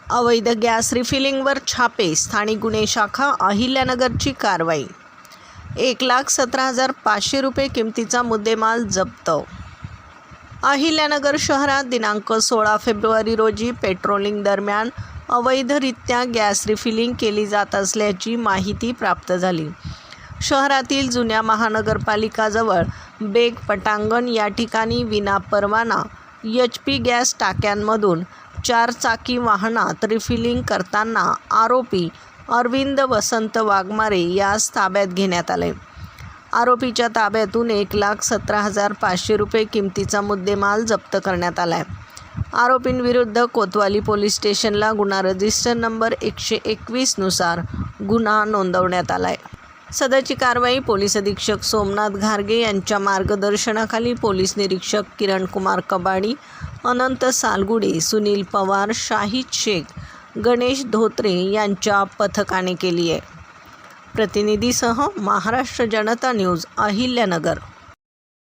अवैध गॅस रिफिलिंगवर छापे, स्थानिक गुन्हे शाखा अहिल्यानगरची कारवाई. 1,17,500 रुपये किमतीचा मुद्देमाल जप्त. अहिल्यानगर शहरात दिनांक 16 फेब्रुवारी रोजी पेट्रोलिंग दरम्यान अवैधरित्या गॅस रिफिलिंग केली जात असल्याची माहिती प्राप्त झाली. शहरातील जुन्या महानगरपालिकाजवळ बेग पटांगण या ठिकाणी विनापरवाना HP गॅस टाक्यांमधून 4 चाकी वाहनात रिफिलिंग करताना आरोपी अरविंद वसंत वाघमारे यास ताब्यात घेण्यात आले. आरोपीच्या ताब्यातून 1,17,500 रुपये किमतीचा मुद्देमाल जप्त करण्यात आला आहे. आरोपींविरुद्ध कोतवाली पोलीस स्टेशनला गुन्हा रजिस्टर नंबर 121 नुसार गुन्हा नोंदवण्यात आला आहे. सदरची कारवाई पोलीस अधीक्षक सोमनाथ घारगे यांच्या मार्गदर्शनाखाली पोलीस निरीक्षक किरण कुमार कबाडी, अनंत सालगुडे, सुनील पवार, शाहिद शेख, गणेश धोत्रे यांच्या पथकाने केली आहे. प्रतिनिधीसह महाराष्ट्र जनता न्यूज, अहिल्यानगर.